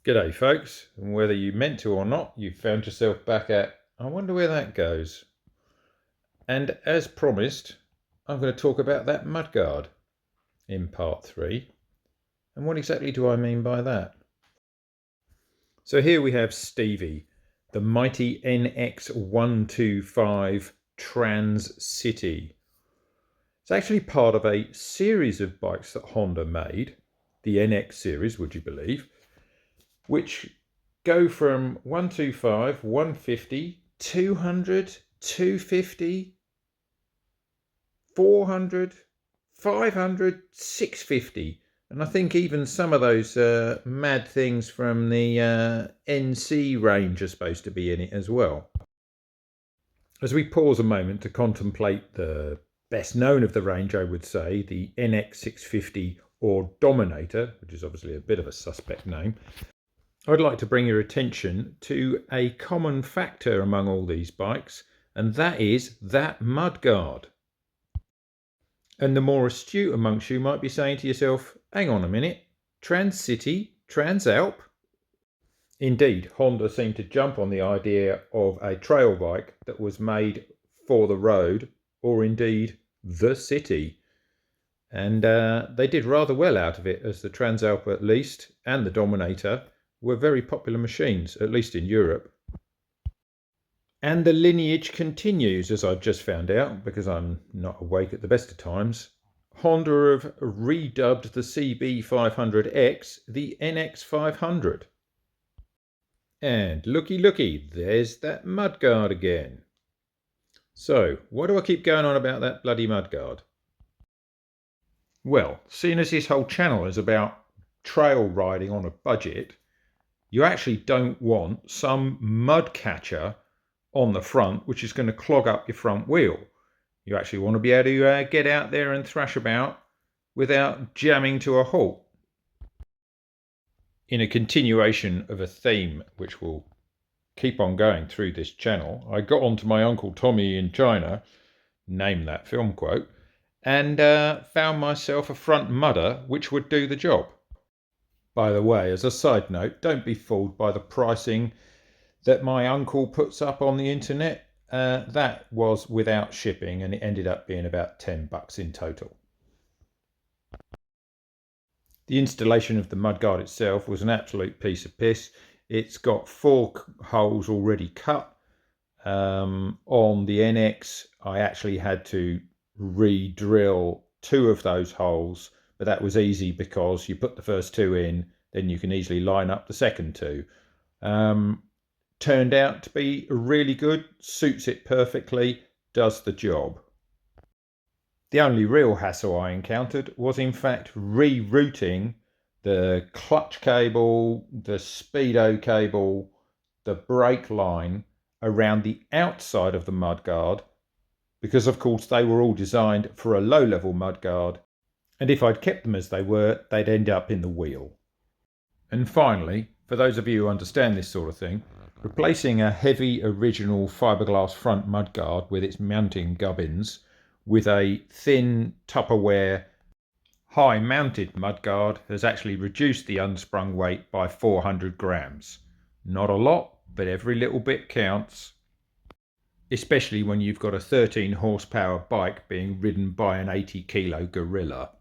G'day folks, and whether you meant to or not, you found yourself back at I wonder where that goes. And as promised, I'm going to talk about that mudguard in part 3. And what exactly do I mean by that? So here we have Stevie, the mighty NX125 Transcity. It's actually part of a series of bikes that Honda made, the NX series, would you believe, which go from 125, 150, 200, 250, 400, 500, 650. And I think even some of those mad things from the NC range are supposed to be in it as well. As we pause a moment to contemplate the best known of the range, I would say, the NX650 or Dominator, which is obviously a bit of a suspect name, I'd like to bring your attention to a common factor among all these bikes, and that is that mudguard. And the more astute amongst you might be saying to yourself, hang on a minute, Transcity, Transalp? Indeed, Honda seemed to jump on the idea of a trail bike that was made for the road, or indeed the city. And they did rather well out of it, as the Transalp at least, and the Dominator, were very popular machines, at least in Europe. And the lineage continues, as I've just found out, because I'm not awake at the best of times. Honda have redubbed the CB500X the NX500. And looky, there's that mudguard again. So, why do I keep going on about that bloody mudguard? Well, seeing as this whole channel is about trail riding on a budget, you actually don't want some mud catcher on the front which is going to clog up your front wheel. You actually want to be able to get out there and thrash about without jamming to a halt. In a continuation of a theme which will keep on going through this channel, I got onto my Uncle Tommy in China, name that film quote, and found myself a front mudder which would do the job. By the way, as a side note, don't be fooled by the pricing that my uncle puts up on the internet. That was without shipping, and it ended up being about $10 in total. The installation of the mudguard itself was an absolute piece of piss. It's got 4 holes already cut. On the NX, I actually had to re-drill 2 of those holes, but that was easy because you put the first 2 in, then you can easily line up the second 2. Turned out to be really good, suits it perfectly, does the job. The only real hassle I encountered was in fact rerouting the clutch cable, the speedo cable, the brake line around the outside of the mudguard, because of course they were all designed for a low-level mudguard, and if I'd kept them as they were, they'd end up in the wheel. And finally, for those of you who understand this sort of thing, replacing a heavy original fiberglass front mudguard with its mounting gubbins with a thin Tupperware high mounted mudguard has actually reduced the unsprung weight by 400 grams. Not a lot, but every little bit counts. Especially when you've got a 13 horsepower bike being ridden by an 80 kilo gorilla.